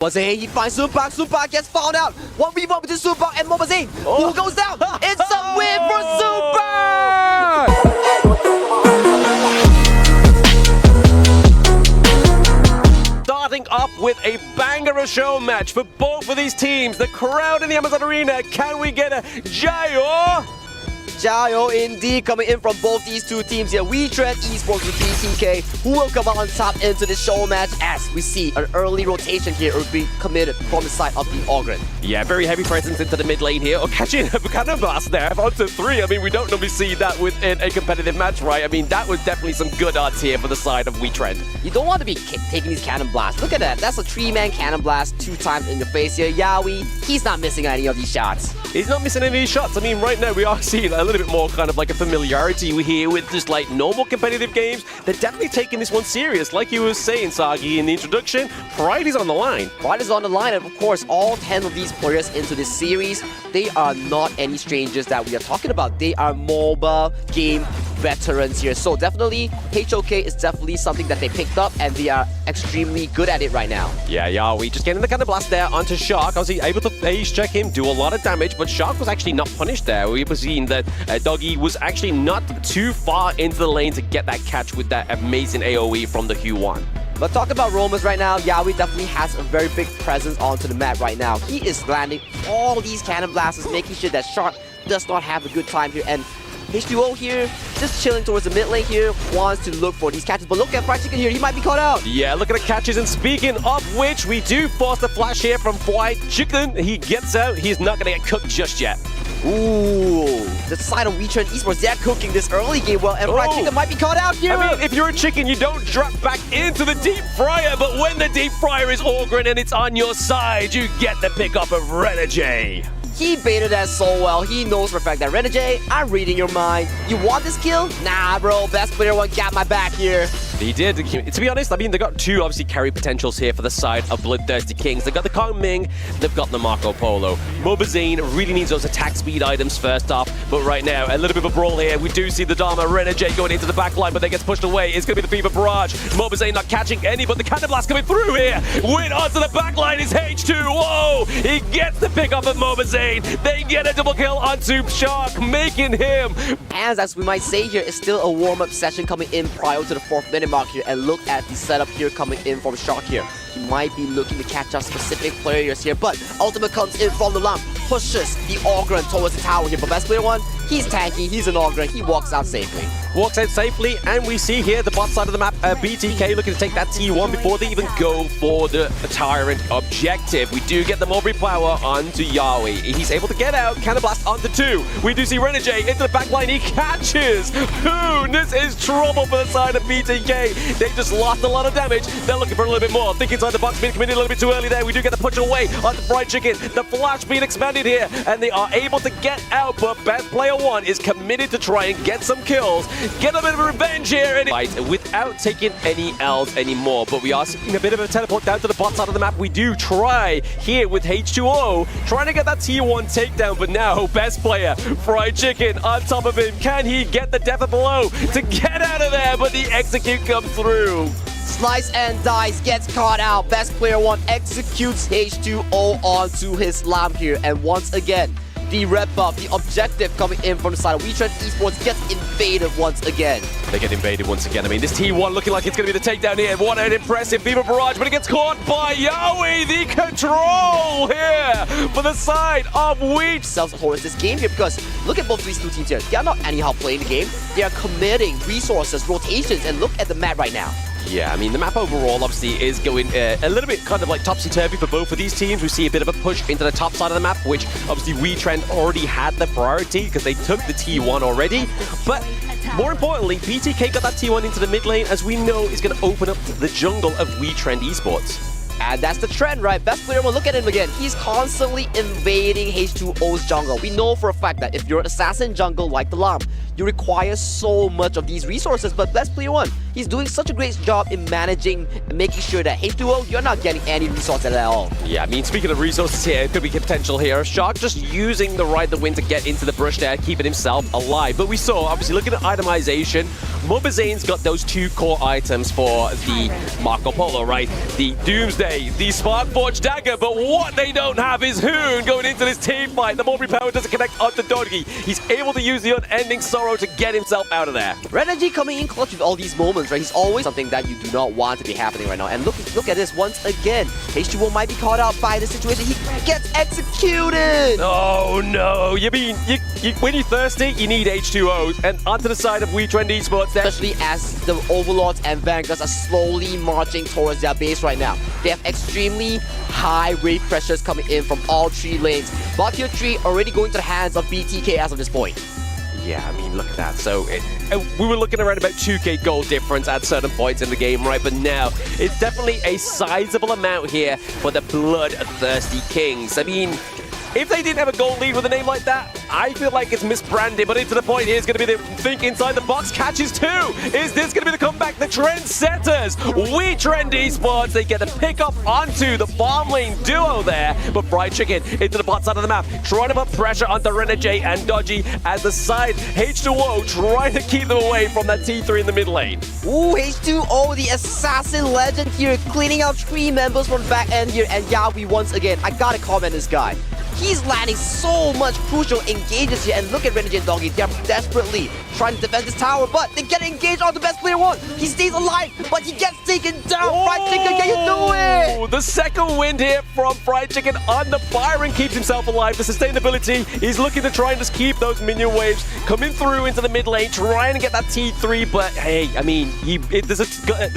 Mobazane, he finds Supak. Supak gets found out. 1v1 between Supak and Mobazane. Who goes down? It's a win for Supak! Starting off with a banger of show match for both of these teams. The crowd in the Amazon Arena. Can we get a Jayo? Jayo indeed coming in from both these two teams here. WeTrend Esports with BTK, who will come out on top into this show match as we see an early rotation here will be committed from the side of the Ogren. Yeah, very heavy presence into the mid lane here. Catching a cannon blast there onto 3. I mean, we don't normally see that within a competitive match, right? I mean, that was definitely some good odds here for the side of WeTrend. You don't want to be taking these cannon blasts. Look at that. That's a 3-man cannon blast 2 times in your face here. Yaoi, he's not missing any of these shots. He's not missing any of these shots. I mean, right now we are seeing a little bit more kind of like a familiarity here with just like normal competitive games. They're definitely taking this one serious. Like you were saying, Sagi, in the introduction, pride is on the line. Pride is on the line, and of course, all 10 of these players into this series, they are not any strangers that we are talking about. They are MOBA game veterans here. So definitely, HOK is definitely something that they picked up, and they are extremely good at it right now. Yeah, we just getting the kind of blast there onto Shark. I was able to phase check him, do a lot of damage, but Shark was actually not punished there. We were seeing that Dogie was actually not too far into the lane to get that catch with that amazing AoE from the Q1. But talking about Romas right now, Yaoi definitely has a very big presence onto the map right now. He is landing all these cannon blasts, making sure that Shark does not have a good time here. And H2O here, just chilling towards the mid lane here, wants to look for these catches. But look at Fried Chicken here, he might be caught out. Yeah, look at the catches, and speaking of which, we do force the flash here from Fried Chicken. He gets out, he's not gonna get cooked just yet. Ooh, the side of WeTrend Esports, they're cooking this early game well, and Fried Chicken might be caught out here. I mean, if you're a chicken, you don't drop back into the deep fryer, but when the deep fryer is Ogren and it's on your side, you get the pickup of Renegade. He baited that so well. He knows for a fact that Renegade, I'm reading your mind. You want this kill? Nah, bro. Best player one got my back here. He did. To be honest, I mean, they got 2 obviously carry potentials here for the side of Bloodthirsty Kings. They've got the Kong Ming, they've got the Marco Polo. Mobazane really needs those attack speed items first off, but right now, a little bit of a brawl here. We do see the Dharma Renegade going into the back line, but then gets pushed away. It's going to be the Fever Barrage. Mobazane not catching any, but the Cannon Blast coming through here. Win onto the back line is H2O. He gets the pick off of Mobazane. They get a double kill onto Shark, making him. And as we might say here, it's still a warm-up session coming in prior to the 4th minute mark here. And look at the setup here coming in from Shark here. He might be looking to catch up specific players here, but Ultimate comes in from the lamp, pushes the Ogren towards the tower here. But best player one, he's tanky, he's an Ogren, he walks out safely. Walks out safely, and we see here the bot side of the map, BTK looking to take that T1 before they even go for the Tyrant objective. We do get the Mulberry Power onto Yaoi. He's able to get out, Cannon Blast onto 2. We do see Renegade into the back line, he catches! Boom! This is trouble for the side of BTK. They just lost a lot of damage. They're looking for a little bit more. Think inside the box, being committed a little bit too early there. We do get the push away onto Fried Chicken. The flash being expanded here, and they are able to get out, but best player one is committed to try and get some kills. Get a bit of revenge here and without taking any L's anymore. But we are seeing a bit of a teleport down to the bot side of the map. We do try here with H2O, trying to get that T1 takedown, but now best player, Fried Chicken on top of him. Can he get the death blow to get out of there? But the execute comes through. Slice and Dice gets caught out. Best player one executes H2O onto his lamp here. And once again, the red buff, the objective coming in from the side of WeTrend Esports gets invaded once again. They get invaded once again. I mean, this T1 looking like it's going to be the takedown here. What an impressive Fever Barrage, but it gets caught by Yaoi. The control here for the side of WeTrend. Sells towards this game here because look at both these two teams here. They are not anyhow playing the game. They are committing resources, rotations, and look at the map right now. Yeah, I mean, the map overall obviously is going a little bit kind of like topsy-turvy for both of these teams. We see a bit of a push into the top side of the map, which obviously WeTrend already had the priority because they took the T1 already. But more importantly, BTK got that T1 into the mid lane, as we know is going to open up the jungle of WeTrend Esports. And that's the trend, right? Best player one, look at him again. He's constantly invading H2O's jungle. We know for a fact that if you're an assassin jungle like the Lamp, you require so much of these resources, but Best Player 1, he's doing such a great job in managing and making sure that H2O, you're not getting any resources at all. Yeah, I mean, speaking of resources here, it could be potential here. Shark just using the Ride the Wind to get into the brush there, keeping himself alive. But we saw, obviously, looking at itemization, Mobazane's got those 2 core items for the Marco Polo, right? The Doomsday, the Sparkforged Dagger, but what they don't have is Hoon going into this team fight. The Mulberry Power doesn't connect onto Dogie. He's able to use the Unending Sorrow to get himself out of there. Renergy coming in clutch with all these moments, right? He's always something that you do not want to be happening right now. And look at this once again. H2O might be caught out by the situation. He gets executed! Oh no! You mean, when you're thirsty, you need H2Os. And onto the side of We Trend Esports there. Especially as the Overlords and Vanguards are slowly marching towards their base right now. They have extremely high wave pressures coming in from all 3 lanes. Bot tier 3 already going to the hands of BTK as of this point. Yeah, I mean, look at that. So we were looking around about 2k gold difference at certain points in the game, right? But now it's definitely a sizable amount here for the bloodthirsty Kings. I mean, if they didn't have a gold lead with a name like that, I feel like it's misbranded. But into the point here is going to be the think inside the box catches 2. Is this going to be the comeback? The trendsetters, We Trend Esports, they get a pick up onto the farm lane duo there. But Fried Chicken into the bot side of the map, trying to put pressure onto Renegade and Dogie as the side H2O trying to keep them away from that T3 in the mid lane. Ooh, H2O, the assassin legend here, cleaning out 3 members from the back end here. And Yawi once again, I gotta comment this guy. He's landing so much crucial engages here, and look at Renegade and Dogie. They're desperately trying to defend this tower, but they get engaged on the Best Player 1. He stays alive, but he gets taken down. Fried Chicken, can you do it? The second wind here from Fried Chicken on the fire and keeps himself alive. The sustainability, he's looking to try and just keep those minion waves coming through into the mid lane, trying to get that T3, but hey, I mean, there's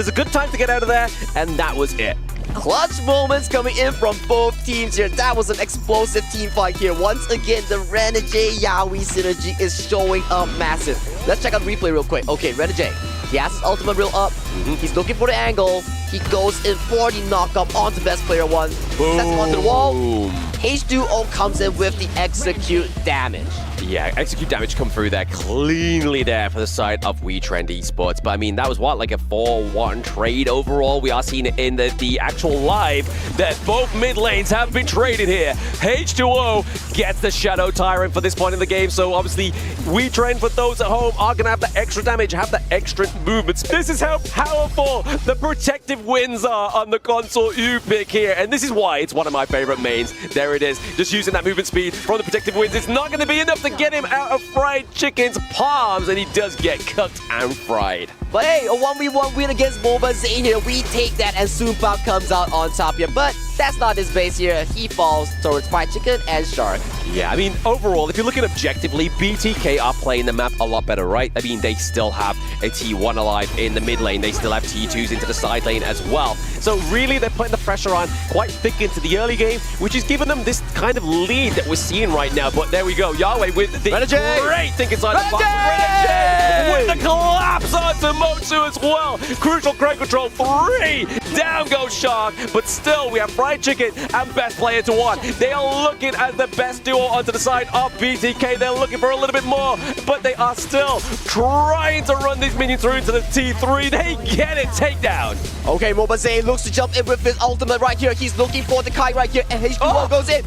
a good time to get out of there, and that was it. Clutch moments coming in from both teams here. That was an explosive team fight here. Once again, the Renegade Yawi synergy is showing up massive. Let's check out the replay real quick. Okay, Renegade, he has his ultimate real up. He's looking for the angle. He goes in for the knockup onto Best Player 1. Sets him onto the wall. H2O comes in with the execute damage. Yeah, execute damage come through there cleanly there for the side of We Trend Esports. But I mean, that was what, like a 4-1 trade overall? We are seeing it in the actual live that both mid lanes have been traded here. H2O gets the Shadow Tyrant for this point in the game. So obviously, We Trend, for those at home, are going to have the extra damage, have the extra movements. This is how powerful the protective winds are on the console U pick here. And this is why it's one of my favorite mains. There it is. Just using that movement speed from the protective winds. It's not going to be enough to get him out of Fried Chicken's palms, and he does get cooked and fried. But hey, a 1v1 win against Mobazane here. We take that, and Soonpop comes out on top here. But that's not his base here. He falls towards Fried Chicken and Shark. Yeah, I mean, overall, if you're looking objectively, BTK are playing the map a lot better, right? I mean, they still have a T1 alive in the mid lane. They still have T2s into the side lane as well. So really, they're putting the pressure on quite thick into the early game, which is giving them this kind of lead that we're seeing right now. But there we go. Yahweh with the great think inside the box. Renegade with the collapse onto Motsu as well. Crucial crowd control 3. Down goes Shark. But still, we have Fried Chicken and Best Player to 1. They are looking as the best duo onto the side of BTK. They're looking for a little bit more, but they are still trying to run these minions through into the T3. They get it. Takedown. Okay, Mobazane looks to jump in with his ultimate right here. He's looking for the kite right here, and H2O goes in.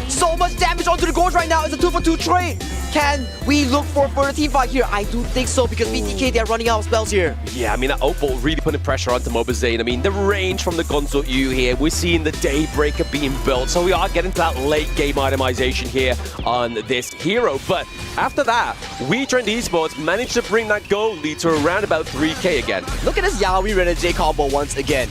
So much damage onto the Gorge right now. It's a 2-for-2 trade. Can we look for a further team fight here? I do think so, because BTK, they're running out of spells here. Yeah, I mean, that Opal really putting pressure onto Mobazane. I mean, the range from the Consort U here, we're seeing the Daybreaker being built, so we are getting to that late game itemization here on this hero. But after that, We Trend Esports managed to bring that goal lead to around about 3k again. Look at this Yawi Renegade combo once again.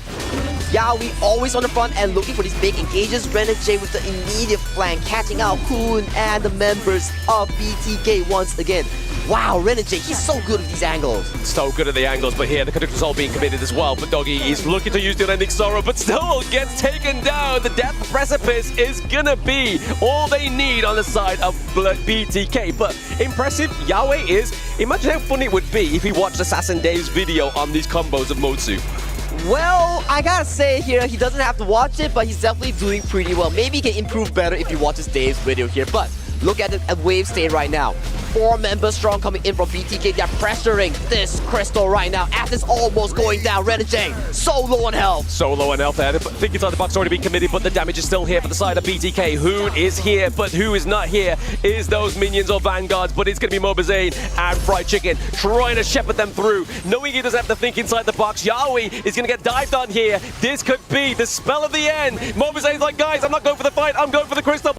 Yawi always on the front and looking for these big engages. Renegade with the immediate flank, catching out Kun and the members of BTK once again. Wow, Renegade, he's so good at these angles. So good at the angles, but here the conductor's all being committed as well. But Dogie is looking to use the Unending Sorrow, but still gets taken down. The death precipice is gonna be all they need on the side of BTK. But impressive, Yahweh is. Imagine how funny it would be if he watched Assassin Dave's video on these combos of Motsu. Well, I gotta say here, he doesn't have to watch it, but he's definitely doing pretty well. Maybe he can improve better if he watches Dave's video here. But look at the wave state right now. 4 members strong coming in from BTK. They're pressuring this Crystal right now as it's almost going down. Renegade, so low on health. So low on health there. I think inside the box already been committed, but the damage is still here for the side of BTK. Hoon is here, but who is not here is those minions or vanguards, but it's going to be Mobazane and Fried Chicken trying to shepherd them through, knowing he doesn't have to think inside the box. Yaoi is going to get dived on here. This could be the spell of the end. Mobazane's like, guys, I'm not going for the fight, I'm going for the Crystal.